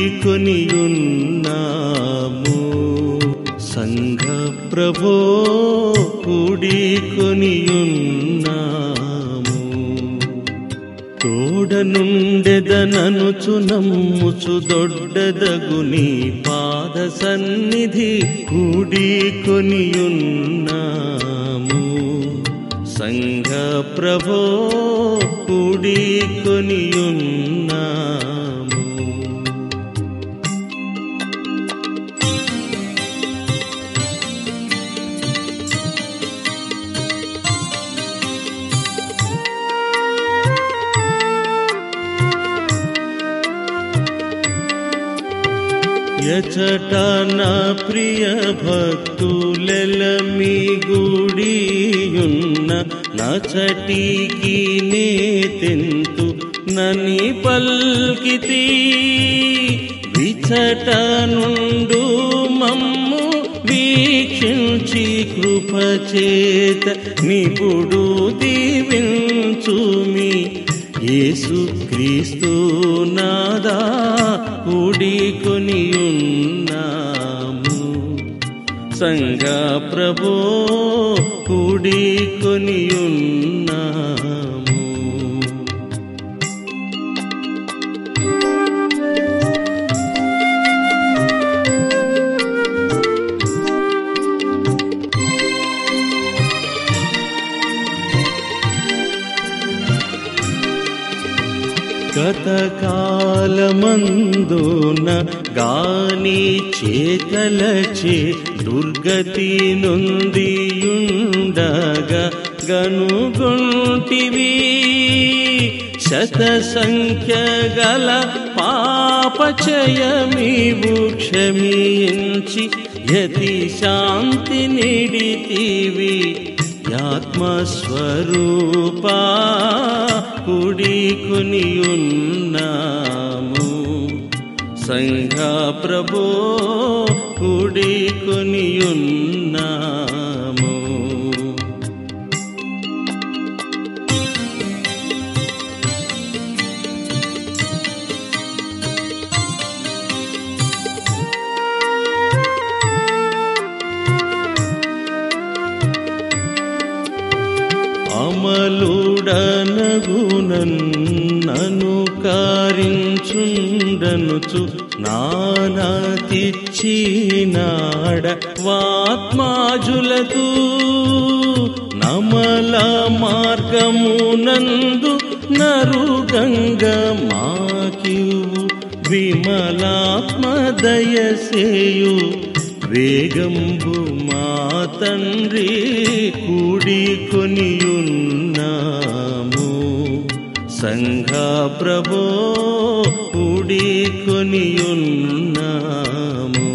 కూడికొనియున్నాము. సంఘ ప్రభో కూడికొనియున్నాము. తోడనుండెదననుచు నమ్ముచు దొడ్డదగుని పాద సన్నిధి కూడికొనియున్నాము. సంఘ ప్రభో కూడికొనియున్నాము. ఎచట నా ప్రియ భక్తులెలమి గుడియున్న నచటికి నే తెంతు నని పల్కితి. విచట నుండు మమ్ము వీక్షించి కృపచేత నిపుడు దీవించుమి. యేసు క్రీస్తు నాదా కూడికొనియున్నాము. సంఘ ప్రభో కూడికొనియున్నాము. గతకాలమందున గాని చేతలచే దుర్గతి నొందియుండగా గనుగొంటివి. శత సంఖ్య గల పాపచయమివు క్షమించి యతి శాంతి నిడితివి. ఆత్మస్వరూపా కూడికొనియున్నాము. సంఘ ప్రభో కూడికొనియున్నాము. అమలుడనగునన్ను కారించుండనుచు నానాతిచ్చినాడ వాత్మాజులకు. నమల మార్గమునందు నరుగంగ మాకివు విమలాత్మ దయసేయు. వేగంబు మా తండ్రి కూడికొనియున్నాము. సంఘ ప్రభో కూడికొనియున్నాము.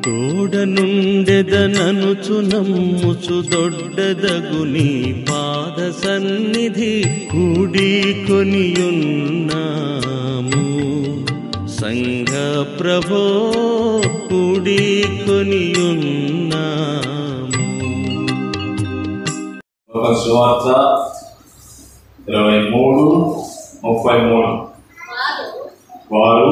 తోడనుండెదననుచు నమ్ముచు దొడ్డదగుని పాద సన్నిధి కూడికొనియున్నాము. సంఘ ప్రభో కూడికొనియున్నాము. సువార్త 23:33. వారు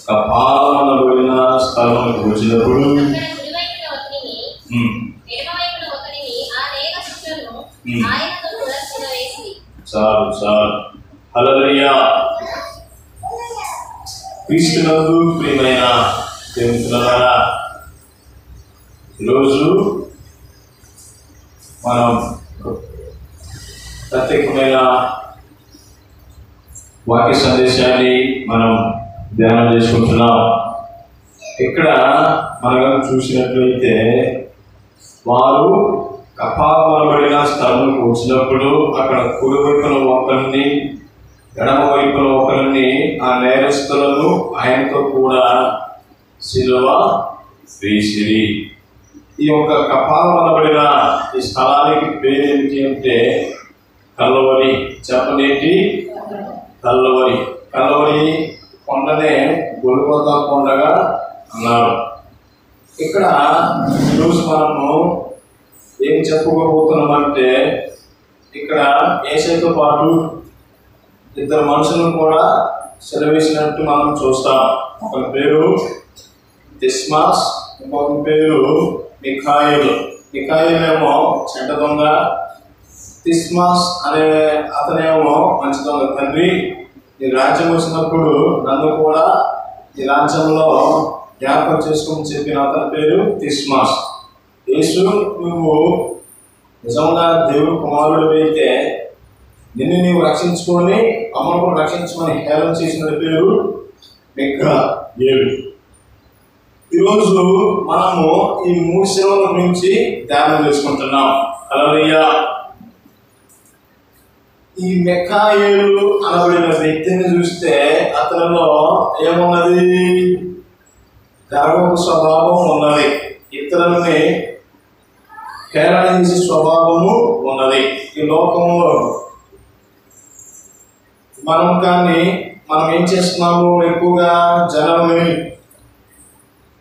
కపాలనబడిన స్థలములకు వచ్చినప్పుడు చాలు చాలు. హల్లెలూయా. క్రీస్తునందు ప్రియమైన దేవుని పిల్లలారా, ఈరోజు మనం ప్రత్యేకమైన వాక్య సందేశాన్ని మనం ధ్యానం చేసుకుంటున్నాం. ఇక్కడ మనం చూసినట్లయితే వారు కపాలనబడిన స్థలంకు వచ్చినప్పుడు అక్కడ కుడివైపున ఒకరిని ఎడమ వైపున ఒకరిని ఆ నేరస్తులను ఆయనతో కూడా శిలువ వేసిరి. ఈ యొక్క కపాలనబడిన ఈ స్థలానికి పేరు ఏమిటి అంటే కల్వరి. చెప్పనేటి కల్వరి. కల్వరి కొండనే గొల్గొతా కొండగా అన్నారు. ఇక్కడ ఈరోజు మనము ఏం చెప్పుకోబోతున్నామంటే ఇక్కడ యేసుతో పాటు ఇద్దరు మనుషులను కూడా సెలవేసినట్టు మనం చూస్తాం. ఒక పేరు డిస్మాస్, ఇంకొక పేరు మిఖాయిలు. మిఖాయిలేమో చెడ్డ దొంగ, డిస్మాస్ అనే అతనేమో మంచి దొంగ. తండ్రి, ఈ రాజ్యం వచ్చినప్పుడు నన్ను కూడా ఈ రాజ్యంలో జ్ఞాపకం చేసుకుని చెప్పిన అతని పేరు డిస్మాస్. యేసు, నువ్వు నిజంగా దేవుడు కుమారుడు అయితే నిన్ను నీవు రక్షించుకొని అమ్మను కూడా రక్షించుకొని హేళన చేసిన పేరు మిఖాయేలు. ఈరోజు మనము ఈ 3 సేవల గురించి ధ్యానం చేసుకుంటున్నాం. హల్లెలూయా. ఈ మిఖాయేలు అనబడిన వ్యక్తిని చూస్తే అతనిలో ఏమున్నది? గర్వపు స్వభావం ఉన్నది, ఇతరులని హేళన చేసే స్వభావము ఉన్నది. ఈ లోకంలో మనం ఏం చేస్తున్నాము? ఎక్కువగా జనాన్ని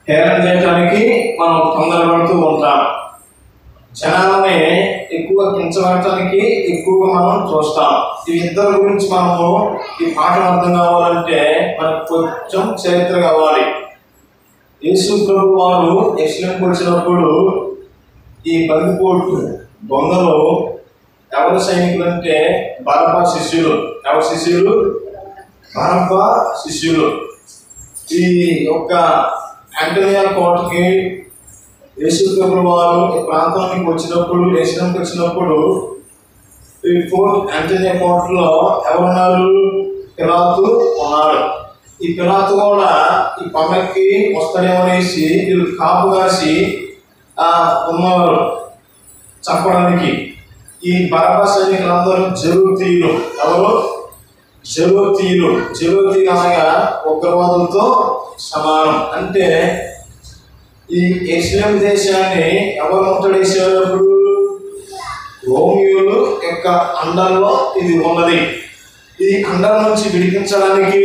హేళన చేయడానికి మనం తొందరపడుతూ ఉంటాం. జనాలని ఎక్కువగా కించబడటానికి ఎక్కువగా మనం చూస్తాం. ఈ ఇద్దరు గురించి మనము ఈ పాఠం అర్థం కావాలంటే మనకు కొంచెం చరిత్ర కావాలి. యేసు ప్రభు వారు యెరూషలేముకు వచ్చినప్పుడు ఈ బందిపోటు దొంగలు ఎవరి సైనికులు అంటే బరబ్బా శిష్యులు. ఎవరి శిష్యులు? బరబ్బా శిష్యులు. ఈ యొక్క యాంటోనియా కోటకి యేసు ప్రభు వారు ఈ ప్రాంతానికి వచ్చినప్పుడు, యెరూషలేముకి వచ్చినప్పుడు ఈ ఫోర్ట్ యాంటోనియా కోటలో ఎవరున్నారు? పిలాతు ఉన్నారు. ఈ పిలాతు కూడా ఈ పండక్కి వస్తాడేమనేసి వీళ్ళు కాపు కాసి ఉన్నవారు చంపడానికి. ఈ బరబ్బా సైనికులందరూ జెరూతీయులు. ఎవరు? జెరూతీయులు. జెరూతీయులు అనగా ఉగ్రవాదులతో సమానం. అంటే ఈ యెరూషలేము దేశాన్ని ఎవరు ముట్టడేసేటప్పుడు రోమియోలు యొక్క అండల్లో ఇది ఉన్నది. ఈ అండల నుంచి విడిపించడానికి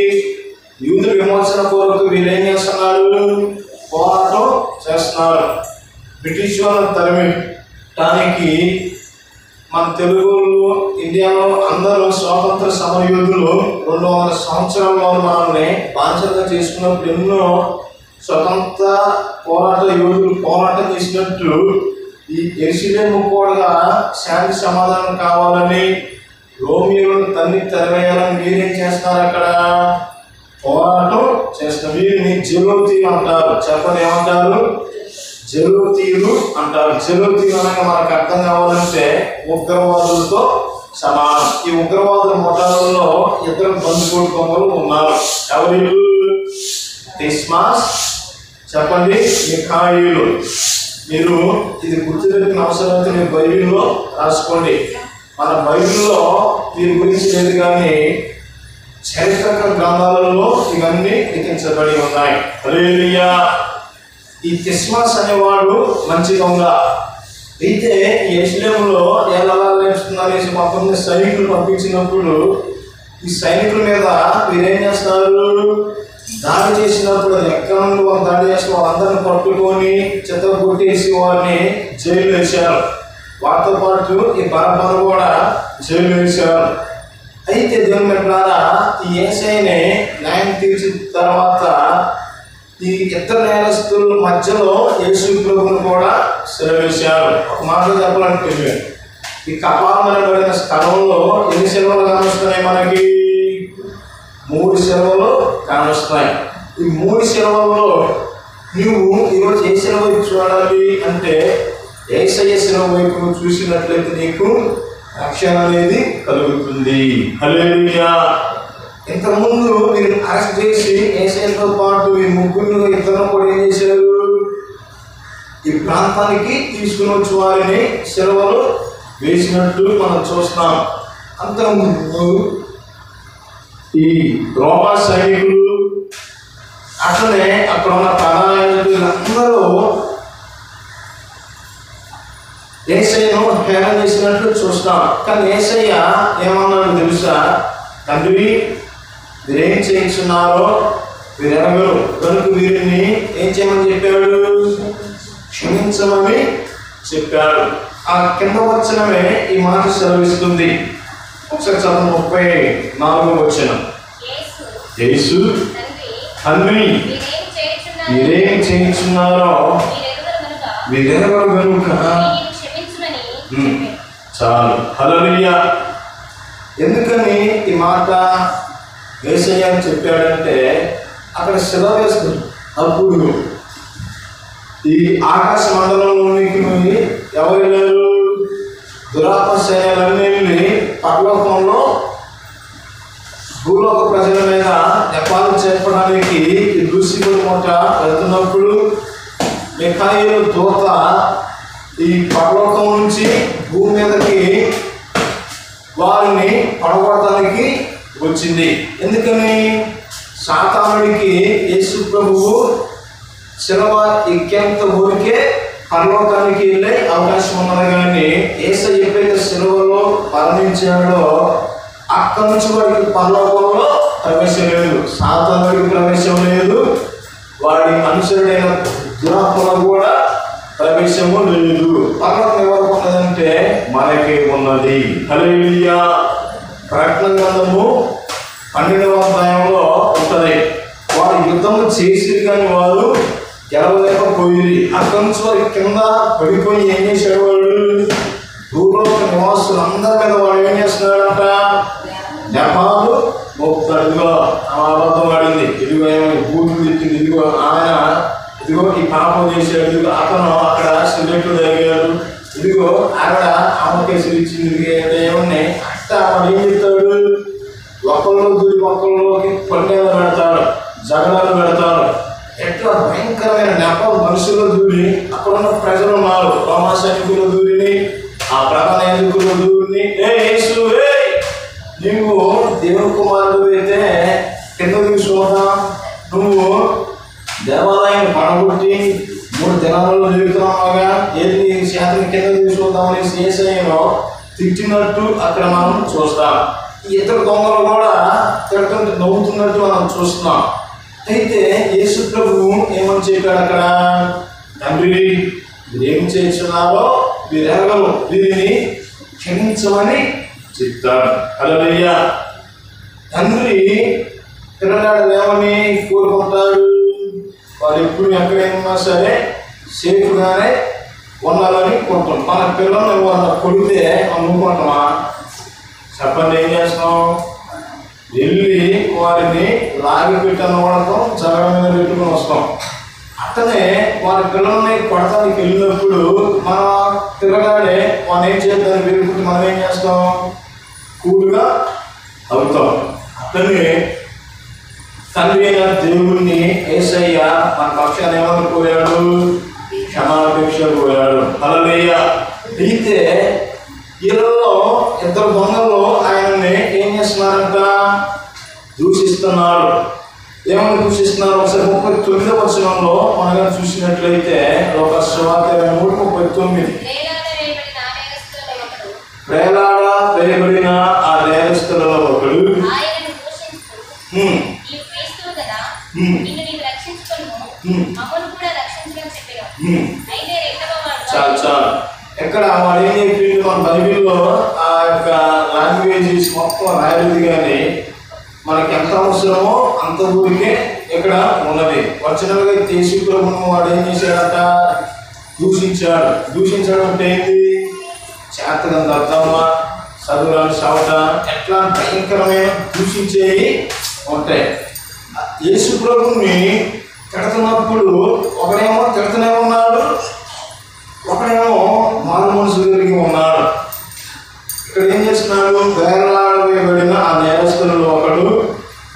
యూదుల విమోచన కొరకు వీళ్ళు ఏం చేస్తున్నారు? పోరాటం చేస్తున్నారు. బ్రిటిష్ వాళ్ళని తరిమిటానికి మన తెలుగు ఇండియాలో అందరూ స్వాతంత్ర సమరయోధులు 200 సంవత్సరాల్లో మనల్ని బానిసలుగా చేసుకున్నప్పుడు ఎన్నో స్వతంత్ర పోరాట యోధులు పోరాటం చేసినట్టు ఈ యెరూషలేము కూడా శాంతి సమాధానం కావాలని రోమియోలను తరివేయాలని మీరేం చేస్తున్నారు? అక్కడ పోరాటం చేస్తున్నారు. వీరిని జెరూతీయులు అంటారు. చెప్పండి, ఏమంటారు? జెరూతీయులు అంటారు. జెరూతీయులు అనగా మనకు అర్థం కావాలంటే ఉగ్రవాదులతో సమానం. ఈ ఉగ్రవాదుల ముఠాలలో 2 బందిపోటు దొంగలు ఉన్నారు. ఎవరు? డిస్మాస్, చెప్పండి, మిఖాయేలు. మీరు ఇది గుర్తుపెట్టిన అవసరం అయితే మీరు బైబిల్లో రాసుకోండి. మన బైబిల్లో దీని గురించి లేదు, కానీ చరిత్ర గ్రంథాలలో ఇవన్నీ లిఖించబడి ఉన్నాయి. హల్లెలూయా. ఈ డిస్మాస్ అనేవాడు మంచి దొంగ. అయితే యెరూషలేములో ఎలా నేర్చుకున్నారనేసి మొత్తం సైనికులు పంపించినప్పుడు ఈ సైనికుల మీద వీరేం చేస్తారు? దాడి చేసినప్పుడు ఎక్కడ నుండి వాళ్ళు దాడి చేసిన వాళ్ళందరినీ పట్టుకొని చెత్తగొట్టేసి వారిని జైలు వేశారు. వారితో పాటు ఈ బరబ్బను కూడా జైలు వేశారు. అయితే దేవుని ద్వారా ఈ యేసయ్యని న్యాయం తీర్చిన తర్వాత ఈ 2 నేరస్తుల మధ్యలో యేసు ప్రభువును కూడా సెలవేశారు. ఒక మాటలో చెప్పాలంటే ఈ కపాలమనబడిన స్థలంలో ఎన్ని సెలవులు కానొస్తున్నాయి? మనకి 3 సెలవులు కానొస్తున్నాయి. ఈ 3 సెలవుల్లో నువ్వు ఈరోజు ఏ సెలవు వైపు చూడాలి అంటే యేసయ్య సెలవు వైపు చూసినట్లయితే నీకు రక్షణ అనేది కలుగుతుంది. హల్లెలూయా. ఇంతకుముందు వీరిని అరెస్ట్ చేసి యేసయ్యతో పాటు ఈ 3 ఇద్దరు కూడా ఏం చేశారు? ఈ ప్రాంతానికి తీసుకుని వచ్చి వారిని సెలవులు వేసినట్టు మనం చూస్తున్నాం. అంతకుముందు ఈ రోమా సైనికులు అట్లనే అక్కడ ఉన్న ప్రధానులందరూ యేసయ్యను హేళన చేసినట్లు చూస్తాం. కానీ యేసయ్య ఏమన్నాడు తెలుసా? తండ్రి, వీరేం చేయించున్నారో వీరెరగరు కనుక వీరిని ఏం చేయమని చెప్పాడు? క్షమించమని చెప్పాడు. ఆ కింద వచనమే ఈ మాట సెలవిస్తుంది. ఒకసారి చదువు 34వ వచనం. యేసు తండ్రి మీరేం చేయించున్నారో మీరెవరు కనుక చాలు. హల్లెలూయా. ఎందుకని ఈ మాట యేసయ్య చెప్పాడంటే అక్కడ శిల వేస్తుంది. అప్పుడు ఈ ఆకాశ మండలంలోనికి ఎవరు లేరు, దురాత్మ సైన్యాలన్నీ వెళ్ళి పరలోకంలో భూలోక ప్రజల మీద నెపాలు చెప్పడానికి లూసిఫరు మొట్ట వెళ్తున్నప్పుడు మిఖాయేలు దూత ఈ పరలోకం నుంచి భూమి మీదకి వారిని పడగొట్టడానికి వచ్చింది. ఎందుకని? సాతానుడికి యేసు ప్రభువు శిలవ ఎక్కేంత ఊరికే పరలోకానికి వెళ్ళే అవకాశం ఉన్నది. కానీ యేసయ్య ఎప్పుడైతే శిలువలో మరణించాడో అక్కడి నుంచి వాడికి పరలోకంలో ప్రవేశం లేదు, సాతానుడికి ప్రవేశం లేదు, వాడి అనుసరుడైన దురాత్మలకు కూడా ప్రవేశము లేదు. పరలోకం ఎవరికి ఉన్నదంటే మనకే ఉన్నది. హల్లెలూయా. ప్రకటన గ్రంథము 12వ అధ్యాయంలో ఉంటుంది. వారు యుద్ధము చేసి కానీ వారు గెలవలేకపోయి అక్కడి నుంచి వారి కింద పడిపోయి ఏం చేశాడు, వాడు భూలోక నివాసులు అందరి మీద వాడు ఏం చేస్తున్నాడంట, నెపాలు మోపుతాడు. అబద్ధం ఆడింది, ఇదిగో ఏమైనా బూతులు తిట్టింది, ఇదిగో ఆయన ఇదిగో ఈ పాపం చేశాడు, ఇదిగో అతను అక్కడ సిగరెట్లు తాగాడు, ఇదిగో ఆవిడ ఆమెకేసులు ఇచ్చింది, ఏమన్నాయి అట్ట వాడు ఏం చెప్తాడు, ఒకళ్ళు దూరి ఒకళ్ళలోకి పండేలు పెడతాడు, జగడాలు పెడతాడు. ఎట్లా భయంకరమైన నెపం మనుషుల్లో దూరి అక్కడ ఉన్న ప్రజలు ఉన్నారు, రోమా సైనికులు దూరిని, ఆ ప్రధాన యాజకులు దూరిని, యేసు నువ్వు దేవుని కుమారుడు అయితే కింద చూసుకోదా, నువ్వు దేవాలయాన్ని పడగొట్టి 3 దినాలలో జరుగుతున్నావుగా, ఏది శాతం కింద చూసుకుందామని యేసయ్యను తిట్టినట్టు అక్కడ మనం చూస్తాం. ఇతర దొంగలు కూడా తిడుతుంటే నవ్వుతున్నట్టు మనం చూస్తున్నాం. అయితే యేసు ప్రభువు ఏమని చెప్పాడు అక్కడ, తండ్రి మీరేం చేస్తున్నారో మీరెవరు వీరిని క్షమించమని చెప్తాడు. హల్లెలూయా. తండ్రి పిల్లగాడు ఏమని కోరుకుంటాడు, వాళ్ళు ఎప్పుడు ఎక్కడైనా సరే సేఫ్గానే ఉండాలని కోరుతాం. మన పిల్లల్ని వాళ్ళ కొడితే అనుకుంటామా? చెప్పండి, ఏం చేస్తాం? వెళ్ళి వారిని లాగి పెట్టాను వాడతాం, జగడ మీద పెట్టుకుని వస్తాం. అట్లనే వారి పిల్లల్ని కొడతానికి వెళ్ళినప్పుడు మన పిల్లగాడే మనం ఏం చేద్దామని వెళ్ళుకుంటే మనం ఏం చేస్తాం, కూల్గా అవుతాం. అట్లనే తండ్రి అయిన దేవుణ్ణి యేసయ్య మన పక్షాన్ని ఏమని కోరాడు, క్షమాపేక్ష కోరాడు. హల్లెలూయా. అయితే వీళ్ళలో 2 దొంగలు ఆయనని ఏం చేస్తున్నారంట, దూషిస్తున్నాడు. ఏమని దూషిస్తున్నారు? ఒకసారి 39వ వచనంలో మనం చూసినట్లయితే ఒక సువార్త 23:39 ప్రేలాడ వేయబడిన ఆ నేరస్తులలో ఒకడు చాలు చాలు. ఎక్కడ వాడు ఏం చెప్పింది, మన బైబిల్లో ఆ యొక్క లాంగ్వేజెస్ మొత్తం రాయలేదు, కానీ మనకి ఎంత అవసరమో అంత ఊరికే ఇక్కడ ఉన్నది. వచ్చినగా తీసుకుని వాడు ఏం చేశాడట, దూషించాడు. దూషించడం అంటే ఏంటి, చేతగంత అర్థమ్మ చదువురాని చవట, ఎట్లా భయంకరమైన దూషించేవి ఉంటాయి. యేసు ప్రభువుని తిడుతున్నప్పుడు ఒకడేమో తిడుతూనే ఉన్నాడు, ఒకడేమో మారు మనసు కలిగి ఉన్నాడు. ఇక్కడ ఏం చేస్తున్నాడు, వేలాడవేయబడిన ఆ నేరస్తులలో ఒకడు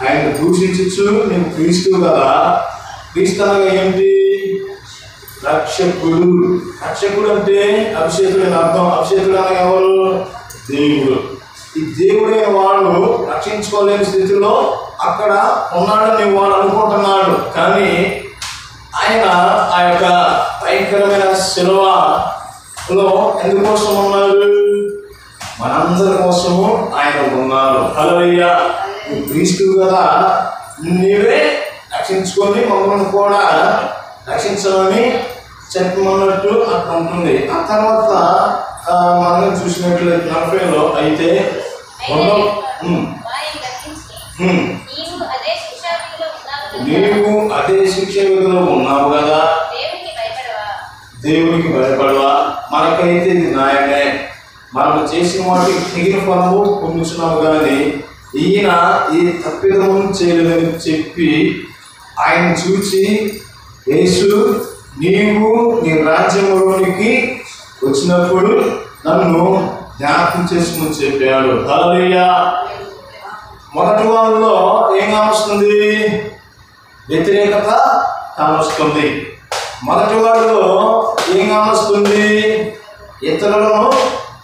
ఆయన దూషించచ్చు, నేను క్రీస్తు కదా. క్రీస్తు అనగా ఏంటి, రక్షకుడు. రక్షకుడు అంటే అభిషేకుడు అని అర్థం. అభిషేకుడు అనగా ఎవరు, దేవుడు. ఈ దేవుడే వాడు రక్షించుకోలేని స్థితిలో అక్కడ ఉన్నాడని వాడు అనుకుంటున్నాడు. కానీ ఆయన ఆ యొక్క భయంకరమైన శిలువలో ఎందుకోసం ఉన్నాడు, మనందరి కోసము ఆయన ఉన్నారు. హల్లెలూయా. నువ్వు క్రీస్తు కదా, నీవే రక్షించుకొని మమ్మల్ని కూడా రక్షించాలని చెప్పమన్నట్టు అక్కడ ఉంటుంది. ఆ తర్వాత మనం చూసినట్లయితే 40లో అయితే నీవు అదే శిక్ష విధిలో ఉన్నావు కదా, దేవునికి భయపడవా? మనకైతే ఇది న్యాయమే, మనం చేసిన వాటికి తగిన ఫలము పొందుతున్నాము. కానీ ఈయన ఈ తప్పిదము చేయలేదని చెప్పి ఆయన చూచి, యేసు నీవు నీ రాజ్యంలోనికి వచ్చినప్పుడు నన్ను జ్ఞాపకం చేసుకుని చెప్పాడు. హల్లెలూయా. మొదటి వాళ్ళలో ఏం కావస్తుంది? వ్యతిరేకత కావస్తుంది. మొదటి వాడిలో ఏం కావస్తుంది? ఇతరులను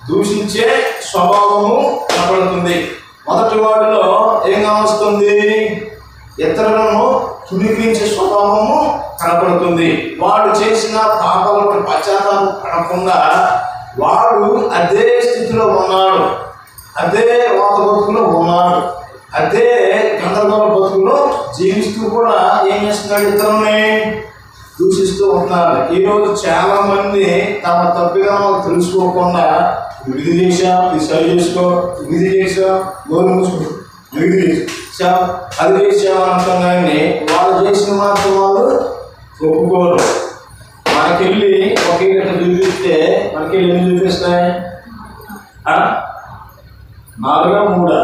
దూషించే స్వభావము కనపడుతుంది. మొదటి వాడిలో ఏం కావస్తుంది? ఇతరులను తుడిపించే స్వభావము కనపడుతుంది. వాడు చేసిన పాపాలకు పశ్చాత్తాపం పడకుండా వాడు అదే స్థితిలో ఉన్నాడు, అదే వాత బతుకులో ఉన్నాడు, అదే గందరగోళ బతుకులో జీవిస్తూ కూడా ఏం చేస్తున్నాడు? ఇతరులని దూషిస్తూ ఉంటున్నారు. ఈరోజు చాలా మంది తమ తప్పిదం తెలుసుకోకుండా ఇది చేసా, ఇది సరి చేసుకో, ఇది చేసా, గోరు మూసుకో, ఇది చేసా, అది చేసా అంటాం. కానీ వాళ్ళు చేసిన మాత్రం వాళ్ళు ఒప్పుకోరు. మనకెళ్ళి ఒకే గంట చూపిస్తే మనకెళ్ళి ఎన్ని చూపిస్తాయి? 4 3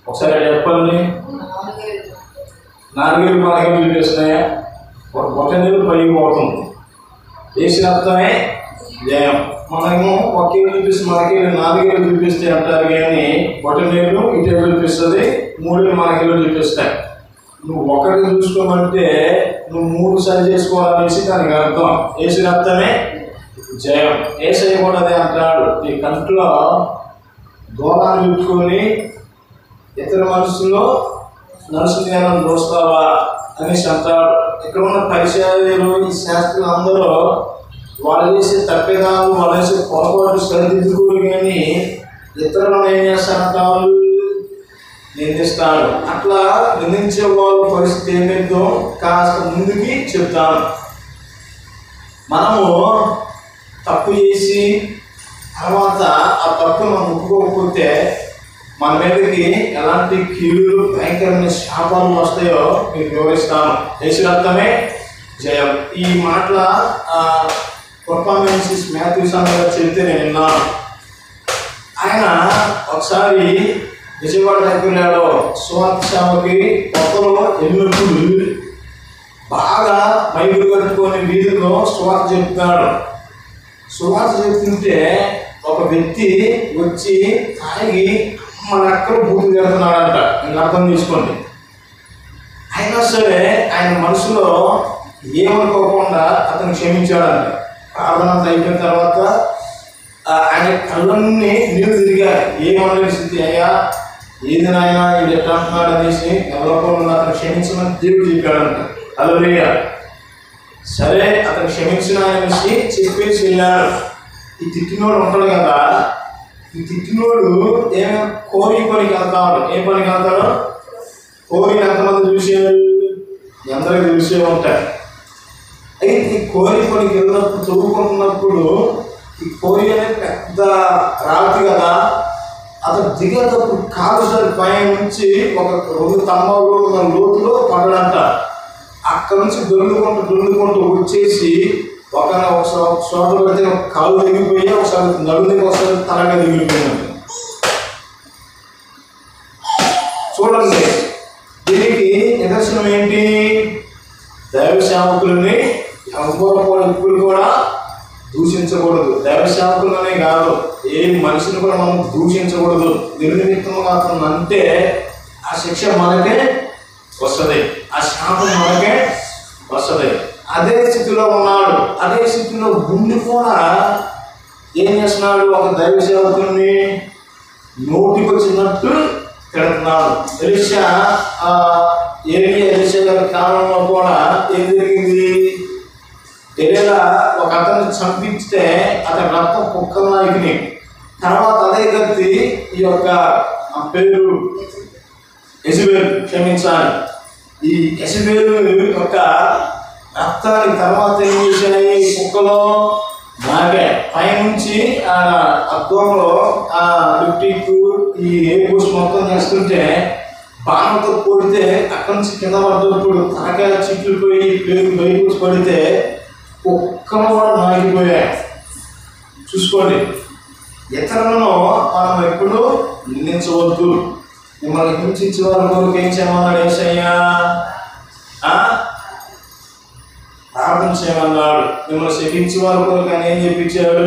ఒకసారి చెప్పండి. 4 మనకెళ్ళి చూపిస్తున్నాయా? ఒక బొట్టనీళ్ళు పైకి పోతుంది. వేసిన అర్థమే జయం. మనము ఒకే చూపిస్తే మనకి 4 చూపిస్తే అంటారు. కానీ బొట్టనీళ్ళు ఇటు చూపిస్తుంది, 3 మనకెళ్ళు చూపిస్తాయి. నువ్వు ఒకటి చూసుకోమంటే నువ్వు 3 సరి చేసుకోవాలనేసి దానికి అర్థం. వేసిన అర్థమే జయం. ఏసై కూడా అదే అంటాడు, నీ కంట్లో దూరాన్ని పెట్టుకొని ఇతర మనసులో నడుచుకునేయాలని చూస్తావా అనేసి అంటాడు. ఇక్కడ ఉన్న పరిచయాలు, ఈ శాస్త్రులు అందరూ వాళ్ళు చేసే తప్పిదాలు, వాళ్ళు చేసే పొరపాటు సరిదిద్దుకోరు. కానీ ఇతరులను ఏం చేస్తారంటారు? నిందిస్తాడు. అట్లా నిందించే వాళ్ళ పరిస్థితి ఏమైందో కాస్త ముందుకి చెప్తాను. మనము తప్పు చేసి తర్వాత ఆ తప్పు మనం ఒప్పుకోకపోతే మన మీదకి ఎలాంటి కీడులు, భయంకరమైన శాపాలు వస్తాయో మీకు వివరిస్తాను. యేసు రక్తమే జయం. ఈ మాటల పర్ఫార్మెన్సెస్ మాథ్యూస్ గారు చెబితే నేను విన్నాను. ఆయన ఒకసారి విజయవాడ దగ్గర వెళ్ళాడు. సువార్త సేవకి కొత్తలో వెళ్ళినప్పుడు బాగా మైకులు కట్టుకొని వీధిలో సువార్త చెప్తున్నాడు. సువార్త చెప్తుంటే ఒక వ్యక్తి వచ్చి తాగి మన అక్కడ బూతులు చేస్తున్నాడంట. నేను అర్థం తీసుకోండి. అయినా సరే ఆయన మనసులో ఏమనుకోకుండా అతను క్షమించాడంట. ప్రార్థన అయిపోయిన తర్వాత ఆయన కళ్ళన్నీ నీళ్ళు తిరిగారు. ఏమనే స్థితి, అయ్యా ఏది నాయన ఇది ఎట్లా అంటున్నాడు అనేసి ఎవరకుండా అతను క్షమించమని దేవుడు చెప్పాడంట. హల్లెలూయా. సరే అతను క్షమించిన అనేసి చెప్పేసి వెళ్ళాడు. ఈ తిట్టినోడు ఉంటాడు కదా, ఈ తిట్టినోడు ఏమైనా కోరి పనికి వెళ్తాడు. ఏ పనికి వెళ్తాడు? కోరి ఎంతమంది చూసేవాళ్ళు? అందరికి చూసే ఉంటాయి. అయితే ఈ కోరి పనికి వెళ్ళినప్పుడు, చదువుకుంటున్నప్పుడు ఈ కోరి అనేది పెద్ద రాతి కదా, అతను దిగేటప్పుడు కాలు సరి పైన నుంచి ఒక 2 స్తంభాలు లోతులో పడడంట. అక్కడ నుంచి దొరుకుంటూ వచ్చేసి ఒక చోట పెడితే ఒక కాలు దిగిపోయి, ఒకసారి నడుముకి, ఒకసారి తలగా దిగిపోయింది. చూడండి, దీనికి నిదర్శనం ఏంటి? దైవ సేవకులని ఎప్పుడు కూడా దూషించకూడదు. దైవ సేవకులనే కాదు, ఏ మనిషిని కూడా మనం దూషించకూడదు. నిర్నిమిత్తముగా అతను అంటే ఆ శిక్ష మనకే వస్తుంది, ఆ శాపం మనకే వస్తుంది. అదే స్థితిలో ఉన్నాడు. అదే స్థితిలో ఉండి కూడా ఏం చేస్తున్నాడు? ఒక దైవ సేవకుని నోటికి వచ్చినట్టు తిడుతున్నాడు. ఎలీషా గారి కాలంలో కూడా ఏం జరిగింది? ఎలీషా ఒక అతన్ని చంపిస్తే అతని రక్తం కుక్క నాయకుని. తర్వాత అదే కత్తి ఈ యొక్క పేరు యెజబెల్, క్షమించాలి, ఈ యెజబెల్ యొక్క రక్తానికి తర్వాత ఏం చేశాయి? కుక్కలో నాకే పైనుంచి ఆ అద్దంలో ఆ లిప్టిక్ ఈ హెయిర్ బూస్ట్ మొత్తం చేస్తుంటే బాణంతో కొడితే అక్కడి నుంచి కింద పడ్డప్పుడు తలకాయ చిట్లు పోయి పేరు బయటకు పడితే ఒక్కను కూడా నాగిపోయాయి. చూసుకోండి, ఇతరులను మనం ఎప్పుడు నిందించవద్దు. మిమ్మల్ని హింసించే వారి కొరకు ఏం చేయమన్నాడు యేసయ్యా? ప్రార్థన చేయమన్నాడు. మిమ్మల్ని శపించే వారి కొరకు ఆయన ఏం చెప్పించాడు?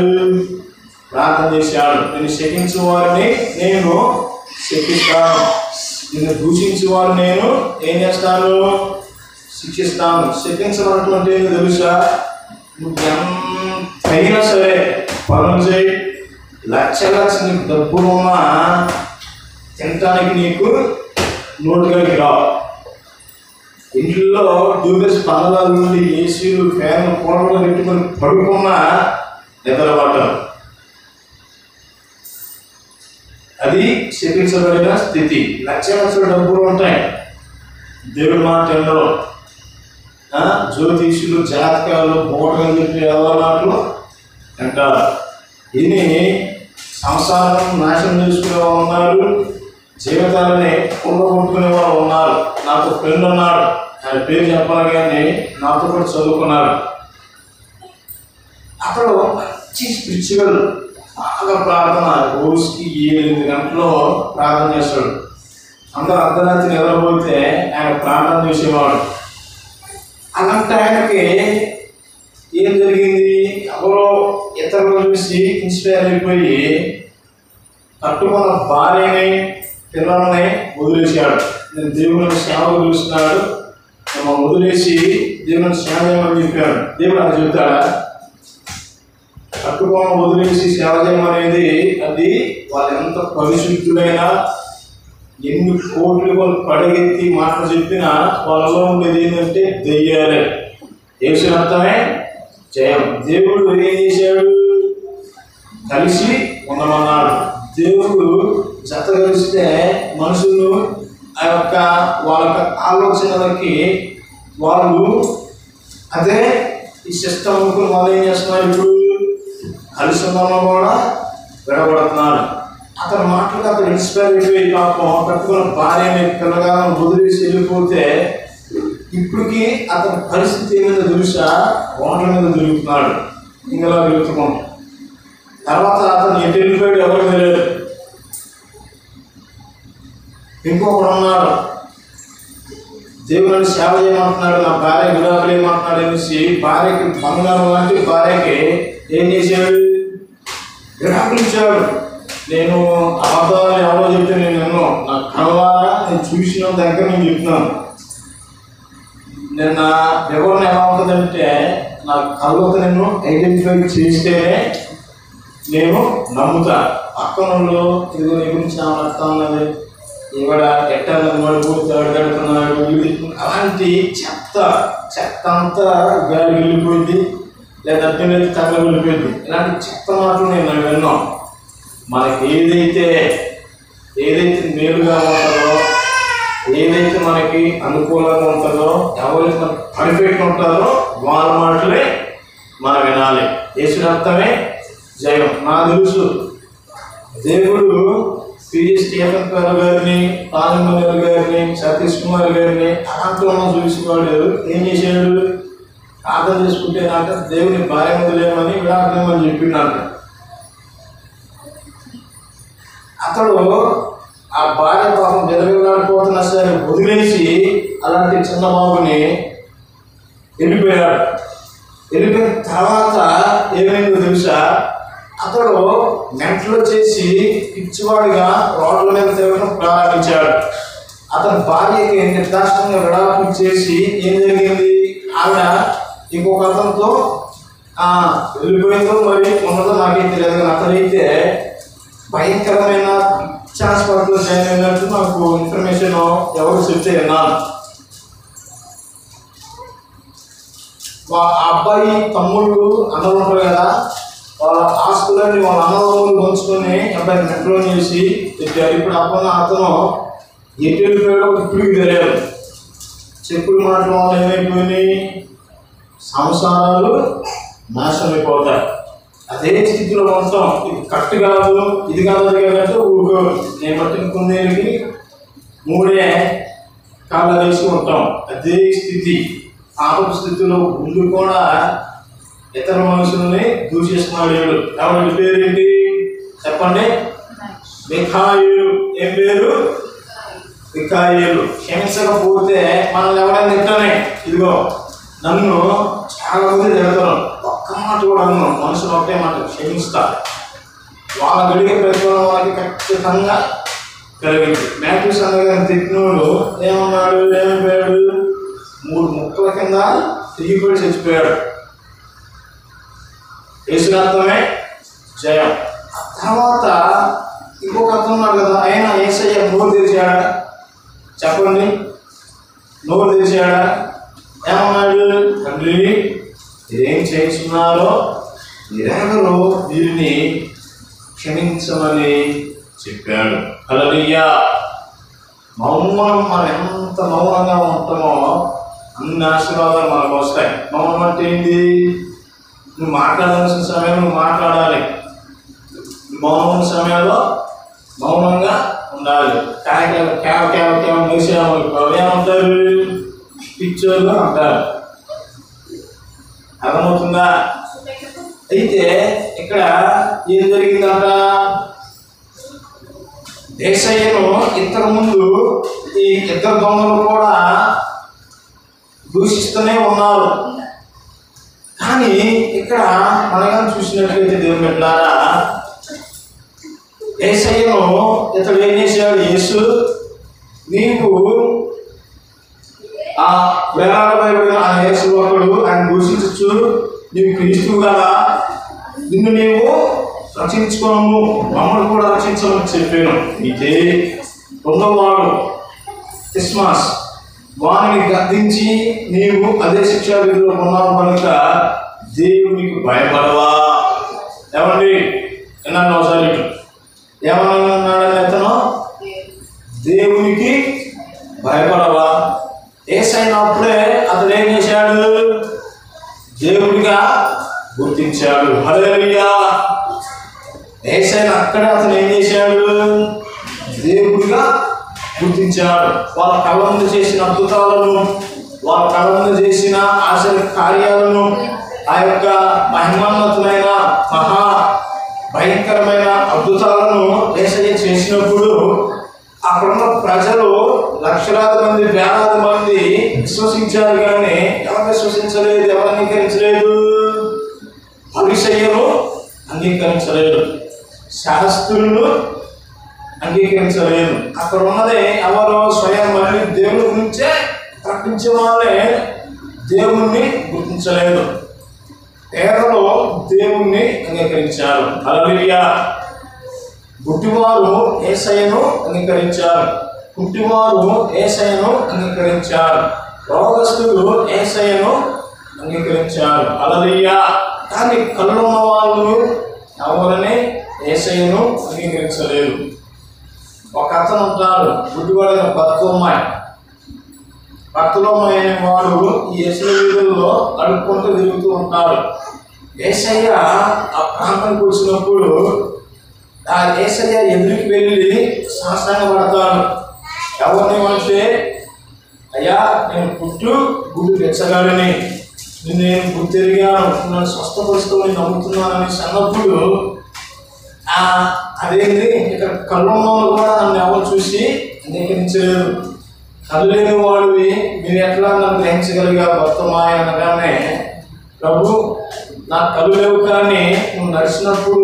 ప్రార్థన చేశాడు. నేను శపించే వారిని నేను శపిస్తాను, నిన్ను దూషించే వారు నేను ఏం చేస్తాను? శిక్షిస్తాను. శపించడం ఏంటో తెలుసా? నువ్వు ఎంతైనా సరే పనులు చేయి, లక్షల నీకు డబ్బులు ఉన్నా తినటానికి నీకు నోటుగాకి రావు. ఇంట్లో డూబెస్ పనుల నుండి ఏసీలు ఫ్యాన్లు కూలర్లు పెట్టుకొని పడుకున్నా నిద్రపడ్డం. అది శపించబడిన స్థితి. లక్షల డబ్బులు ఉంటాయి, దేవుడి మాట ఎండలో జ్యోతిషులు జాతకాలు బోటలు చెప్పి ఎవరు అంటారు. ఇది సంసారం నాశనం చేసుకునే వాళ్ళు ఉన్నారు, జీవితాలని కొనుక్కునే వాళ్ళు ఉన్నారు. నాకు ఫ్రెండ్ ఉన్నాడు, ఆయన పేరు చెప్పాలి కానీ నాతో కూడా చదువుకున్నాడు. అతడు మంచి స్పిరిచువల్, బాగా ప్రార్థన, రోజుకి 7-8 గంటలు ప్రార్థన చేస్తాడు. అందరూ అర్ధరాత్రి నిద్రపోతే ఆయన ప్రార్థన చేసేవాడు. అలాంటి ఆయనకి ఏం జరిగింది? ఎవరో ఇతరులు చూసి ఇన్స్పైర్ అయిపోయి కట్టుకున్న భార్యని పిల్లల్ని వదిలేశాడు. నేను దేవుని సేవ పిలుస్తున్నాడు, మేము వదిలేసి దేవుని సేవ చేయమని చెప్పాడు. దేవుడు అది చెప్తాడా? కట్టుకోవడం వదిలేసి సేవ చేయమనేది అది వాళ్ళు ఎంత పరిశుద్ధుడైనా ఎన్ని కోట్లు వాళ్ళు పడగెత్తి మాటలు చెప్పినా వాళ్ళలో ఉండేది ఏంటంటే దెయ్యాలే. యేసు అర్థమే జయం. దేవుడు ఏం చేశాడు? కలిసి ఉండమన్నాడు. దేవుడు జత కలిస్తే మనుషులు వాళ్ళ ఆలోచనలకి వాళ్ళు అదే ఈ సిస్టమ్ అనుకుని వాళ్ళు ఏం చేస్తున్నారు? ఇప్పుడు కలిసి ఉండడంలో కూడా విడబడుతున్నారు. అతని మాటలకు అతను ఇన్స్పైర్ అయిపోయి పాపం కట్టుకున్న భార్యని పిల్లగాలను వదిలేసి వెళ్ళిపోతే ఇప్పటికీ అతని పరిస్థితి ఏమైనా తెలుసా? ఓట్ల మీద తిరుగుతున్నాడు, ఇందులో తిరుగుతున్నాడు. తర్వాత అతను ఎటు వెళ్ళిపోయాడు ఎవరు తెలియదు. ఇంకొకడు ఉన్నాడు, దేవుని సేవ చేయమంటున్నాడు, నా భార్య విడాకులు ఏమంటున్నాడు అనేసి భార్యకి బంగారం లాంటి భార్యకి ఏం చేశాడు? విడాకులు ఇచ్చాడు. నేను అబద్ధాలు ఎవరో చెప్తే నేను ఎన్నో నా కళ్ళారా నేను చూసిన దగ్గర నేను చెప్తున్నాను. నేను నా వివరణ ఎలా ఉంటుందంటే నా కళ్ళతో నేను ఐడెంటిఫై చేస్తేనే నేను నమ్ముతా. పక్కనలో ఇదిగో నీ గురించి అర్థం ఉన్నది, ఇవాడ ఎట్టన్నది మడిపోతే అడగడుతున్నాడు, అలాంటి చెత్త అంతా గాలి వెళ్ళిపోయింది, లేదా అడ్డమైతే తగల వెళ్ళిపోయింది. ఇలాంటి చెత్త మాటలు నేను విన్నాం. మనకి ఏదైతే మేలుగా ఉంటుందో, ఏదైతే మనకి అనుకూలంగా ఉంటుందో, ఎవరైతే మనకి పర్ఫెక్ట్ ఉంటారో వాళ్ళ మాటలే మనం వినాలి. యేసు అర్థమే జయం. నాకు తెలుసు దేవుడు పిజి స్టీఫెన్ గారిని, రాజమౌళి గారిని, సతీష్ కుమార్ గారిని అలాంటి మనం చూసేవాడు ఏం చేశాడు? ప్రార్థన చేసుకుంటే నాకు దేవుని భార్య వదిలేమని విడాకులేమని చెప్పిండు. అతడు ఆ భార్య పాపం వెదగలాడిపోతున్నా సరే వదిలేసి అలాంటి చిన్న బాబుని వెళ్ళిపోయాడు. వెళ్ళిపోయిన తర్వాత ఏమైందో తెలుసా? అతడు మెంటలు చేసి పిచ్చివాడిగా రోడ్ల మీద తిరగడం ప్రారంభించాడు. అతని భార్యకి నిర్దాక్షిణ్యంగా విడాకులు చేసి ఏం జరిగింది? ఆవిడ ఇంకొక అతనితో వెళ్ళిపోయిందో మరి ఉన్నదో నాకేం తెలియదు, కానీ అతనైతే భయంకరమైన హాస్పిటల్లో జాయిన్ అయినట్టు నాకు ఇన్ఫర్మేషన్ ఎవరు చెప్తే విన్నాను. ఆ అబ్బాయి తమ్ముళ్ళు అన్నలు ఉంటారు కదా, వాళ్ళ ఆస్తులన్నీ వాళ్ళ అన్నదమ్ములు పంచుకొని అబ్బాయి మెట్రో చేసి చెప్పారు. ఇప్పుడు అతను ఎటు వెళ్ళిపోయాడో ఇప్పటికి తెలియదు. చెప్పులు మాటల వల్ల ఏమైపోయినాయి? సంసారాలు నాశనం అయిపోతాయి. అదే స్థితిలో మొత్తం ఇది కరెక్ట్ కాదు, ఇది కాదు, అది కాదంటే ఊరుకో. నేను పట్టిన 3 ఏళ్ళకి ఉంటాం. అదే స్థితి, పాపపు స్థితిలో ఉండి కూడా ఇతర మనుషుల్ని దూషిస్తున్నాడు. ఎవరి పేరేంటి చెప్పండి? మిఖాయిలు. ఏం పేరు? మిఖాయిలు. క్షమించకపోతే మనల్ని ఎవరైనా తింటానే, ఇదిగో నన్ను చాలా మంది తిడతారు, ఒక్క మాట కూడా అన్ను, మనుషులు ఒకే మాట క్షమిస్తా, వాళ్ళ గడిగే ప్రతిఫలం వాళ్ళకి ఖచ్చితంగా కలిగింది. మ్యాథ్యూస్ అన్నగారిని తిట్టినోడు ఏమన్నాడు? ఏమైపోయాడు? 3 ముక్కల కింద తిరిగిపోయి చచ్చిపోయాడు. యేసునాథమే జయం. తర్వాత ఇంకొక అర్థం ఉన్నాడు కదా, ఆయన యేసయ్య నోరు తెరిచాడా? చెప్పండి, నోరు తెరిచాడా? ఏమన్నాడు? తండ్రి ఏం చేస్తున్నారో మీరెవరో వీరిని క్షమించమని చెప్పాడు. హల్లెలూయా. మౌనం, మనం ఎంత మౌనంగా ఉంటామో అన్ని ఆశీర్వాదాలు మనకు వస్తాయి. మౌనం అంటే ఏంటి? నువ్వు మాట్లాడాల్సిన సమయంలో నువ్వు మాట్లాడాలి. మౌనం సమయంలో మౌనంగా ఉండాలి. కేవ వేసాము ఏమంటారు? పిక్చర్లు అంటారు. అర్థమవుతుందా? అయితే ఇక్కడ ఏం జరిగిందంట? యేసయ్యను ఇంతకు ముందు ఈ ఇద్దరు దొంగలు కూడా దూషిస్తూనే ఉన్నారు. కానీ ఇక్కడ మనగా చూసినట్లయితే దేవుని బిడ్డలారా, యేసయ్యను ఇతడు ఏం చేశాడు? యేసు, నీవు ఆ వేలాడబడిన ఆ యేసు ఒకడు ఆయన దూషించచ్చు, నీవు క్రీస్తు కదా, నిన్ను నీవు రక్షించుకోము, మమ్మల్ని కూడా రక్షించమని చెప్పాను. అయితే రెండవవాడు క్రిస్మస్ వారిని గద్దించి నీవు అదే శిక్షా విధిలో ఉన్నావు కనుక దేవునికి భయపడవా? ఏమండి విన్నాను ఒకసారి ఏమన్నాడని అతను? దేవునికి భయపడవా? యేసైనప్పుడే అతను ఏం చేశాడు? దేవుడిగా గుర్తించాడు. హల్లెలూయా. యేసైన అక్కడే అతను ఏం చేశాడు? దేవుడిగా గుర్తించాడు. వాళ్ళ కళ్ళ ముందు చేసిన అద్భుతాలను, వాళ్ళ కళ్ళ ముందు చేసిన ఆశ్చర్య కార్యాలను, ఆ యొక్క మహిమోన్నతమైన మహా భయంకరమైన అద్భుతాలను యేసయ్య చేసినప్పుడు అక్కడున్న ప్రజలు లక్షలాది మంది, వేలాది మంది విశ్వసించారు. కానీ ఎవరు విశ్వసించలేదు? ఎవరు అంగీకరించలేదు? పరిసయ్యులు అంగీకరించలేదు, శాస్త్రులు అంగీకరించలేదు. అక్కడ ఉన్నది ఎవరు? స్వయం మళ్ళీ దేవుని గురించే ప్రకటించే వాళ్ళే దేవుణ్ణి గుర్తించలేదు. పేదలు దేవుణ్ణి అంగీకరించారు. హల్లెలూయా. గుడ్డివారు యేసయ్యను అంగీకరించారు, కుంటివారు యేసయ్యను అంగీకరించారు, రోగస్తులు యేసయ్యను అంగీకరించారు. హల్లెలూయా. కానీ కళ్ళున్న వాళ్ళు ఎవరిని యేసయ్యను అంగీకరించలేదు. ఒక అతను ఉంటాడు, గుడ్డివాడైన బర్తోమాయి. బర్తోమాయి అనే వాడు ఈ యేసు వీధుల్లో అడుక్కుంటూ తిరుగుతూ ఉంటాడు. యేసయ్య ఆ ప్రాంతానికి వచ్చినప్పుడు ఆ యేసయ్య ఎదురికి వెళ్ళి సాష్టాంగపడతాడు. ఎవరిని అంటే, అయ్యా నేను గుడ్డు తెచ్చగాడని, నేను గుర్తెరిగాను, నన్ను స్వస్థపరుచుకొని నమ్ముతున్నానని అన్నప్పుడు అదేంటి ఇక్కడ కళ్ళున్న వాళ్ళు కూడా నన్ను ఎవరు చూసి అంగీకరించలేదు. కళ్ళు లేని వాడివి మీరు ఎట్లా నన్ను గ్రహించగలిగా? భర్తమాయ అనగానే, ప్రభు నాకు కళ్ళు లేవు, కానీ నువ్వు నడిచినప్పుడు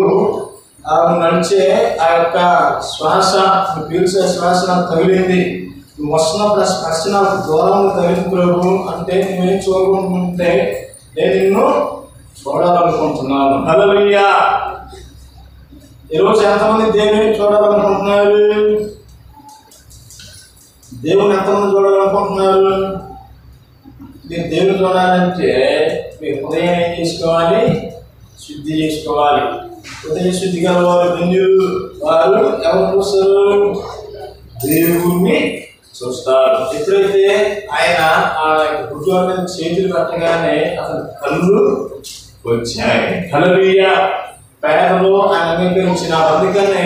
నడిచే ఆ యొక్క శ్వాస, నువ్వు పీల్చే శ్వాస నాకు తగిలింది, నువ్వు వస్తున్నప్పుడు ఆ స్పర్శ నాకు దూరంగా తగిలింది ప్రభు అంటే, నువ్వేం చూడకుంటుంటే నేను నిన్ను చూడాలనుకుంటున్నాను. హల్లెలూయా. ఈరోజు ఎంతమంది దేవుని చూడాలనుకుంటున్నారు? దేవుని ఎంతమంది చూడాలనుకుంటున్నారు? మీరు దేవుని చూడాలంటే మీ హృదయం ఏం చేసుకోవాలి? శుద్ధి చేసుకోవాలి. హృదయ శుద్ధి గల వారు ధన్యులు, వారు ఎవరు చూస్తారు? దేవుణ్ణి చూస్తారు. ఎప్పుడైతే ఆయన ఆ గుడ్డు మీద చేతులు పెట్టగానే అతని కళ్ళు వచ్చాయి. హల్లెలూయా. పేదలు ఆయన అంగీకరించినారు. అందుకనే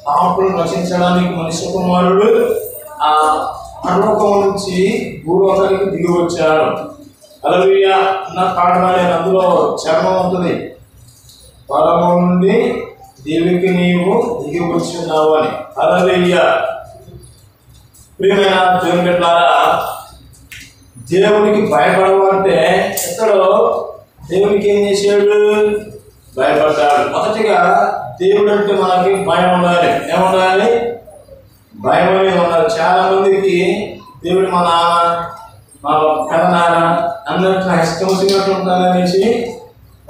పాపులను రక్షించడానికి మనిషి కుమారుడు పరలోకం నుంచి భూలోకానికి దిగి వచ్చాడు. హల్లెలూయా అన్న పాట పాడాను. అందులో చరణం ఉంటుంది, పరలోకం నుండి దేవునికి నీవు దిగి వచ్చి ఉన్నావు అని. హల్లెలూయా. ప్రియమైన దేవుని బిడ్డలారా, దేవునికి భయపడమంటే ఎక్కడో దేవునికి ఏం చేశాడు? భయపడ్డాడు. మొదటిగా దేవుడు అంటే మనకి భయం ఉండాలి. ఏముండాలి? భయం అనేది ఉండాలి. చాలా మందికి దేవుడు మా నాన్న, మా పెదనాన్న అన్నట్టు ఇష్టం వచ్చినట్టు ఉంటారనేసి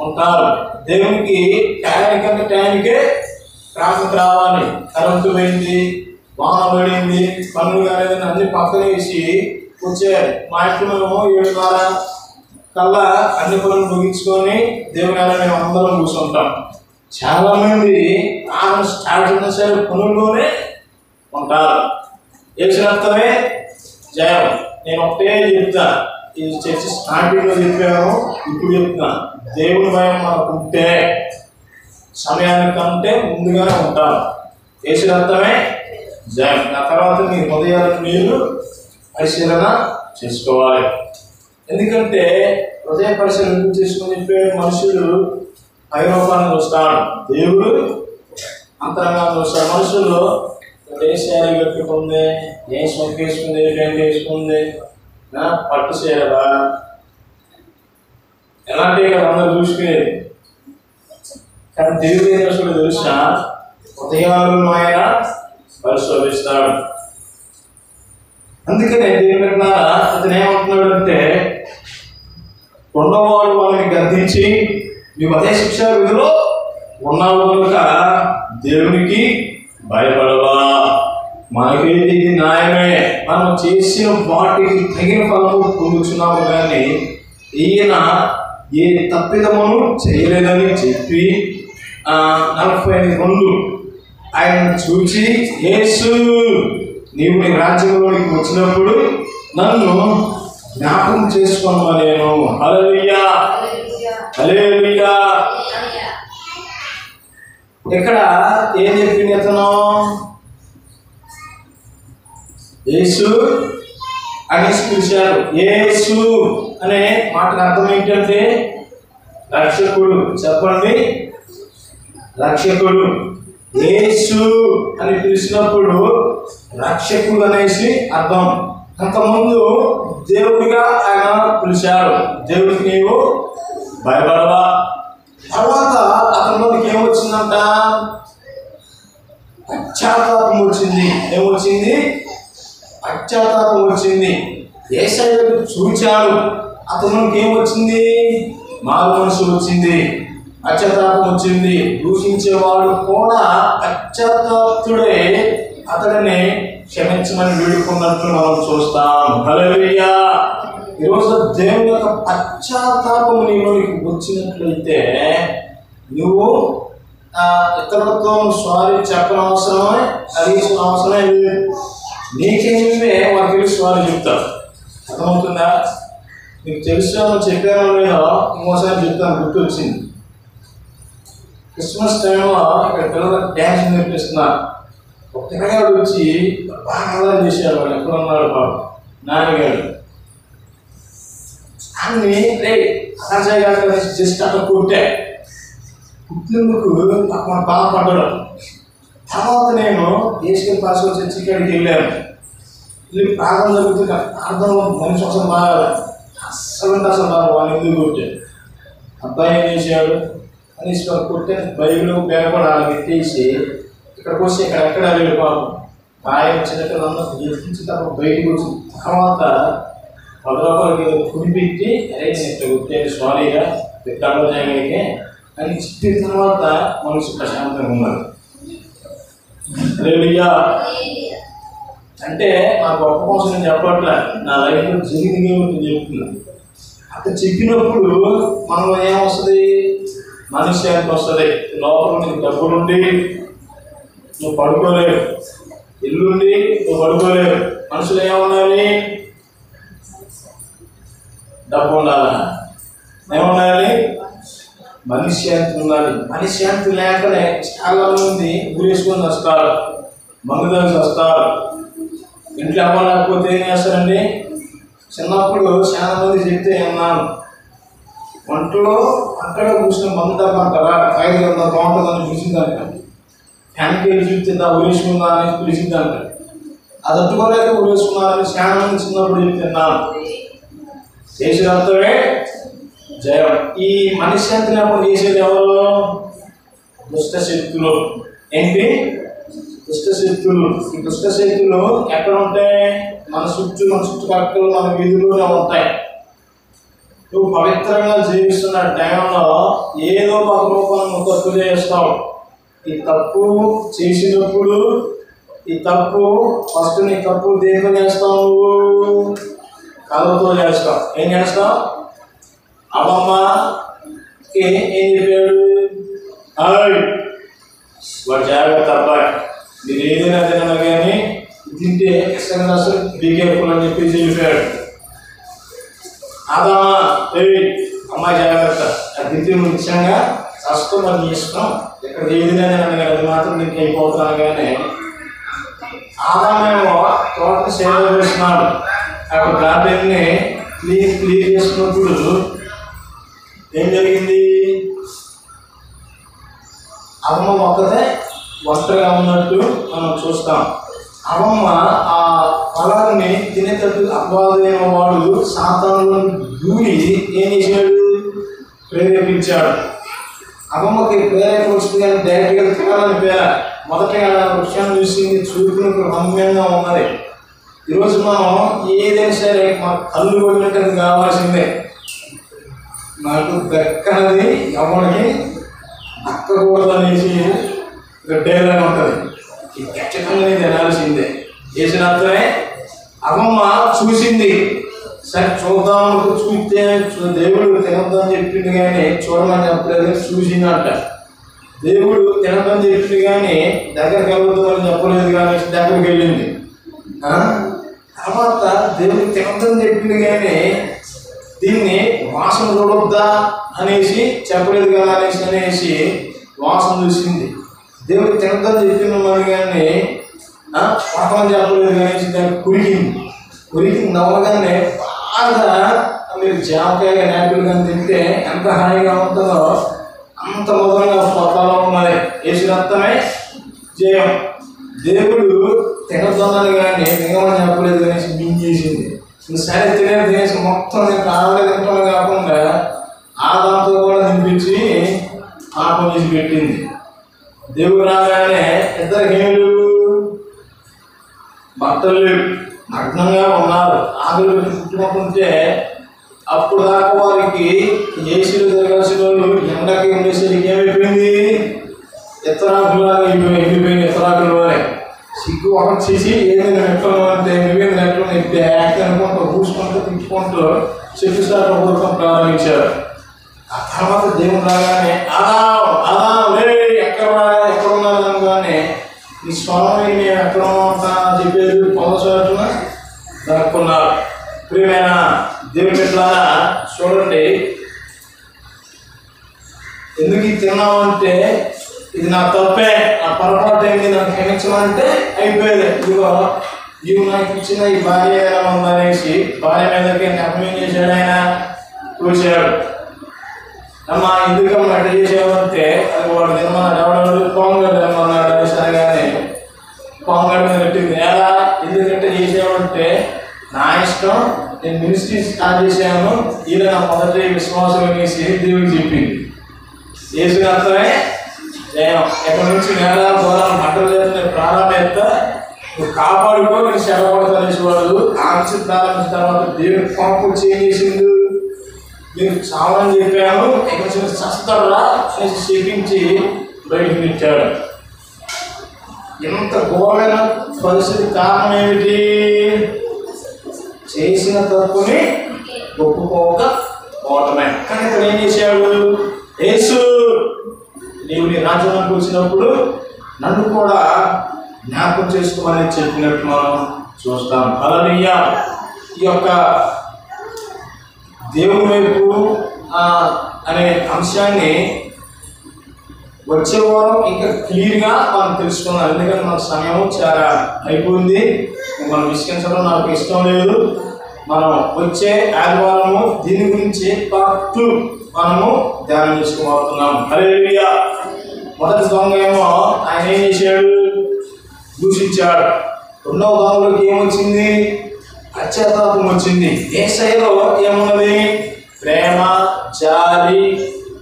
ఉంటారు. దేవునికి టైంకంటే టైంకే ట్రాఫిక్ రావాలి, కరెంటు పోయింది, వాన పడింది, పనులు కాలేదని అన్ని పక్కన వేసి వచ్చారు. మా ఇంట్లో మేము 7:30 కల్లా అన్ని పనులు ముగించుకొని దేవుని మేము అందరం కూర్చుంటాం. చాలా మంది స్టార్ట్ అయినా సరే పనుల్లోనే ఉంటారు. ఏసురక్తమే జయం. నేను ఒకటే చెప్తా, ఈ చర్చ స్టార్టింగ్లో చెప్పాను, ఇప్పుడు చెప్తున్నా. దేవుని భయం మనకు ఉంటే సమయానికంటే ముందుగానే ఉంటాను. ఏసురక్తమే జయం. ఆ తర్వాత మీ హృదయాలను మీరు పరిశీలన చేసుకోవాలి. ఎందుకంటే హృదయ పరిశీలన చేసుకుని చెప్పే మనుషులు పైరూపాన్ని చూస్తాడు, దేవుడు అంతరంగాన్ని చూస్తాడు. మనుషులు ఏ శారీ కట్టుకుంది, ఏం సొంత వేసుకుంది, పెయింట్ వేసుకుంది, పట్టు చీరదా, ఎలాంటివి కదా అందరూ చూసుకునేది. కానీ దేవుడు ఏం చేస్తాడో తెలుసా? హృదయాలను ఆయన పరిశోధిస్తాడు. అందుకనే దేవుడు అతను ఏమంటున్నాడు అంటే, రెండవవాడు వాళ్ళని గద్దించి నువ్వు అదే శిక్షా విధిలో ఉన్నావు కనుక దేవునికి భయపడవా, మనకైతే ఇది న్యాయమే, మనం చేసిన వాటికి తగిన ఫలము పొందుతున్నాము. కానీ ఈయన ఏ తప్పిదమును చేయలేదని చెప్పి 42 ఆయన చూచి, యేసు నీవు నీ రాజ్యంలోకి వచ్చినప్పుడు నన్ను జ్ఞాపకం చేసుకోమనేను. హల్లెలూయా, హల్లెలూయా. ఇక్కడ ఏం చెప్పింది అతను? యేసు అనేసి పిలిచారు. యేసు అనే మాటకు అర్థం ఏంటంటే రక్షకుడు. చెప్పండి, రక్షకుడు. యేసు అని పిలిచినప్పుడు రక్షకుడు అనేసి అర్థం. అంతకుముందు దేవుడిగా ఆయన పిలిచాడు, దేవుడికి నీవు భయపడవా. తర్వాత అతనిలోకి ఏమొచ్చిందంట? పశ్చాత్తాపం వచ్చింది. ఏమొచ్చింది? పశ్చాత్తాపం వచ్చింది. యేసయ్యను చూచాడు, అతనిలోకి ఏమొచ్చింది? మారు మనసు వచ్చింది, పశ్చాత్తాపం వచ్చింది. దూషించేవాడు కూడా పశ్చాత్తాపుడే అతడిని క్షమించమని వేడుకున్నట్లు మనం చూస్తాం. హల్లెలూయా. ఈరోజు దేవుని యొక్క పశ్చాత్తాపం నీలోకి వచ్చినట్లయితే నువ్వు ఇతరులతో సారీ చెప్పనవసరమే, అడిగిన అవసరమే లేదు. నీకేమివే వాళ్ళకి సారీ చెప్తావు. అర్థమవుతుందా? నీకు తెలుసా చెప్పానో లేదో ఇంకోసారి చెప్తాను, గుర్తు వచ్చింది. క్రిస్మస్ టైంలో ఇక్కడ పిల్లలకు డ్యాన్స్ నేర్పిస్తున్నారు. ఒక పిల్లగాడు వచ్చి బాగా చేశాడు. వాడు ఎక్కడ ఉన్నాడు బాబు? నాన్నగారు అన్ని అసలు జస్ట్ అక్కడ కొట్టే పుట్టినందుకు మన బాధపడ్డాడు. తర్వాత నేను దేశీయ పాస్వర్డ్ చర్చి కాడికి వెళ్ళాను. వెళ్ళి ప్రార్థన జరుగుతుంది. ప్రార్థన మనిషి అసలు బాగా అసలు బాగా వాళ్ళు ఎందుకు కొట్టాడు. అబ్బాయి ఏం చేశాడు అని కొట్టే బైబిల్ పేపర్ వాళ్ళకి ఎత్తేసి ఇక్కడికి వచ్చి ఎక్కడ వెళ్ళి పాపం ఆయన చిన్నపిల్లలందరూ ఎత్తించి తప్ప బయటకు వచ్చిన తర్వాత 10 రూపాయలకి కుడిపెట్టి అరే నేను ఇక్కడ కొట్టాను సారీగా రికార్డు చేయగలిగే అని చెప్పిన తర్వాత మనసు ప్రశాంతంగా ఉన్నారు. హల్లెలూయా. అంటే నా గొప్ప కోసం నేను చెప్పట్లే, నా లైఫ్లో జరిగింది ఏమిటి చెప్తున్నాను. అక్కడ చెప్పినప్పుడు మనం ఏమొస్తుంది? మనశ్శాంతి వస్తుంది. లోపల నీకు డబ్బులుండి నువ్వు పడుకోలేవు, ఇల్లుండి నువ్వు పడుకోలేవు. మనుషులు ఏముండాలి? డబ్బు ఉండాలా? ఏముండాలి? మనశ్శాంతి ఉండాలి. మనశ్శాంతి లేకనే చాలా మంది ఊరేసుకొని వస్తారు, మందు కలిసి వస్తారు, ఇంట్లో సెటిల్ అవ్వలేకపోతే ఏం చేస్తారండి? చిన్నప్పుడు చాలా మంది చెప్తే విన్నాను, వంటలో అంతగా కూర్చుని మందు డబ్బా అంటారా, కాయలు కదా బాగుంటుందని పిలిచిందంట. ఫ్యాన్కి వెళ్ళి చూస్తే ఉరేసుకుందా అని పిలిచిందంట. అది అట్టుకోలేక ఉరేసుకున్నారని చాలా మంది చిన్నప్పుడు చెప్తున్నాను. చేసిన అర్థమే జయం. ఈ మనశ్శాంతి లేకుండా చేసేది ఎవరు? దుష్ట శక్తులు. ఏంటి? దుష్ట శక్తులు. ఈ దుష్ట శక్తులు ఎక్కడ ఉంటాయి? మన చుట్టుపక్కల మన వీధుల్లోనే ఉంటాయి. నువ్వు పవిత్రంగా జీవిస్తున్న టైంలో ఏదో ఒక రూపంలో నువ్వు తప్పు చేస్తావు. ఈ తప్పు చేసినప్పుడు ఫస్ట్ నీ తప్పు దేంతో చేస్తావు? నువ్వు కళ్ళతో చేస్తావు. ఏం చేస్తావు? అమ్మమ్మకి ఏం చెప్పాడు? వాడు జాగ్రత్త అబ్బాయి, మీరు ఏదైనా తిన్నా కానీ తింటే ఇష్టంగా అసలు బీకేర్ఫుల్ అని చెప్పేసి చెప్పాడు. ఆదామా, అమ్మాయి జాగ్రత్త, అది తింటే నువ్వు ఇష్టంగా కష్టం అని ఇష్టం, ఇక్కడ ఏదైనా కానీ అది మాత్రం నీకు అయిపోతున్నాను. కానీ ఆదామేమో తోటని సేవ చేస్తున్నాడు. అక్కడ గార్డెన్ని క్లీన్ చేస్తున్నప్పుడు ఏం జరిగింది? అమ్మ ఒక్కతే ఒంటరిగా ఉన్నట్టు మనం చూస్తాం. అమ్మమ్మ ఆ ఫలాన్ని తినేటట్టు అపవాదైన వాడు సాతానులో దూరి ఏం చేశాడు? ప్రేరేపించాడు. అమ్మమ్మకి ప్రేరేపణ వచ్చింది కానీ డైరెక్ట్గా తినాలని పేర మొదటగా వృక్షాన్ని చూసింది, చూపులకు రమ్యంగా ఉన్నది. ఈరోజు మనం ఏదైనా సరే మన కళ్ళు కొట్టినట్టు కావాల్సిందే. నాకు దక్కనది ఎవరికి దక్కకూడదనేసి డైలాగ్ ఉంటుంది. ఈ ఖచ్చితంగా తినాల్సిందే. చేసిన అర్థమే అమ్మమ్మ చూసింది. సరే చూద్దాం చూస్తే దేవుడు తినద్దని చెప్పింది కానీ చూడమని చెప్పలేదు, చూసిందంట. దేవుడు తినద్దని చెప్పింది కానీ దగ్గరికి వెళ్ళొద్దని చెప్పలేదు కానీ దగ్గరికి వెళ్ళింది. తర్వాత దేవుడు తినద్దని చెప్పింది కానీ దీన్ని వాసన చూడొద్దా అనేసి చెప్పలేదు కదా అనేసి వాసన చూసింది. దేవుడు తినద్దని చెప్పిన మరి కానీ పాపం చెప్పలేదు కానీ దాన్ని కురికి నవ్వగానే బాగా మీరు జామకాయగా యాపిల్ కానీ తింటే ఎంత హాయిగా ఉంటుందో అంత మధురంగా పొట్టలో ఉన్నది. వేసిన అర్థమే జయం. దేవుడు తినొద్దన్నాను కానీ మిగమని చెప్పలేదు అనేసి మింగేసింది. సరే తినేసి మొత్తం నేను ఆవిడ తింటాను కాకుండా ఆదాంతో కూడా తినిపించి పాపం చేసి పెట్టింది. దేవుడు రాగానే ఇద్దరు హేళు భర్తలు నగ్నంగా ఉన్నారు. ఆదులు చుట్టుముట్టుంటే అప్పుడు దాకా వారికి ఏసీలు జరగాల్సిన వాళ్ళు ఎండకి ఉండేసరికి ఏమైపోయింది? ఎత్తరాకులాగా వెళ్ళిపోయింది. ఎత్తరాకులలోనే సిగ్గు ఒకటి చేసి ఏదైనా నెట్లో అంటే మిగిలిన నెట్లో బ్యాక్ అనుకుంటూ పూసుకుంటూ తిట్టుకుంటూ చెట్టు స్టార్ట్ కొడతాం ప్రారంభించారు. ఆ తర్వాత దేవుడు రాగానే ఎక్కడ ఉన్నారు అనగానే ఈ స్వామి మేము ఎక్కడ ఉంటా చెప్పేది పొందచోటున దక్కున్నారు. ప్రియమైన దేవుని బిడ్డలారా చూడండి, ఎందుకు ఇది తిన్నామంటే ఇది నా తప్పే, నా పొరపాటు ఏంటి, నాకు క్షమించమంటే అయిపోయేది. ఇదిగో ఇవి నాకు ఇచ్చిన ఈ భార్య ఎలా ఉందనేసి భార్య మీదకి నెపం చేశాడు. ఆయన చూశాడు. అమ్మా ఎందుకమ్మా ఎట్లా చేసావంటే అది వాడు తినమన్నాడు. ఎవడు పొంగడు తినమన్నాడు అనేసి అనగానే పొంగడి మీద పెట్టింది. ఎలా ఎందుకంటే చేసావంటే నా ఇష్టం, నేను మినిస్ట్రీ స్టార్ట్ చేశాను, ఈయన నా మొదటి విశ్వాసం అనేసి దేవుడికి చెప్పింది. చేసిన అర్థమే నేను ఎక్కడి నుంచి నేల దూరాలు మంటలు చేస్తున్న ప్రారంభేత్త నువ్వు కాపాడుకో, నేను శ్రమపడతానేసి వాడు ఆంక్ష ప్రారంభించిన తర్వాత దేవుడి కోపం చేసిండు. నేను చావని చెప్పాను, ఎక్కడి నుంచి చస్తాడా అనేసి చెప్పించి బయటకు పెట్టాడు. ఎంత ఘోరమైన పరిస్థితి కారణం ఏమిటి? చేసిన తప్పుని ఒప్పుకోకపోవటమే. కానీ ఇక్కడ ఏం చేశాడు? యేసు నీవు నీ రాజ్యానికి వచ్చినప్పుడు నన్ను కూడా జ్ఞాపకం చేసుకోమని చెప్పినట్టు మనం చూస్తాం. హల్లెలూయా. ఈ యొక్క దేవుని వైపు అనే అంశాన్ని వచ్చే వారం ఇంకా క్లియర్గా మనం తెలుసుకున్నాం. ఎందుకంటే మన సమయం చాలా అయిపోయింది. మనం విసిగించడం నాకు ఇష్టం లేదు. మనం వచ్చే ఆదివారము దీని గురించి పార్ట్ 2 మనము ధ్యానం చేసుకోబోతున్నాం. హల్లెలూయా. మొదటి దొంగ ఏమో ఆయన ఏం చేశాడు? దూషించాడు. రెండవ దొంగలోకి ఏమొచ్చింది? పశ్చాత్తాపం వచ్చింది. యేసయ్యలో ఏమున్నది? ప్రేమ, జాలి,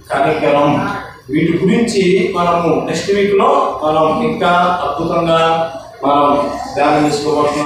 కనికరం. వీటి గురించి మనము నెక్స్ట్ వీక్లో మనం ఇంకా అద్భుతంగా మనం ధ్యానం చేసుకోబోతున్నాం.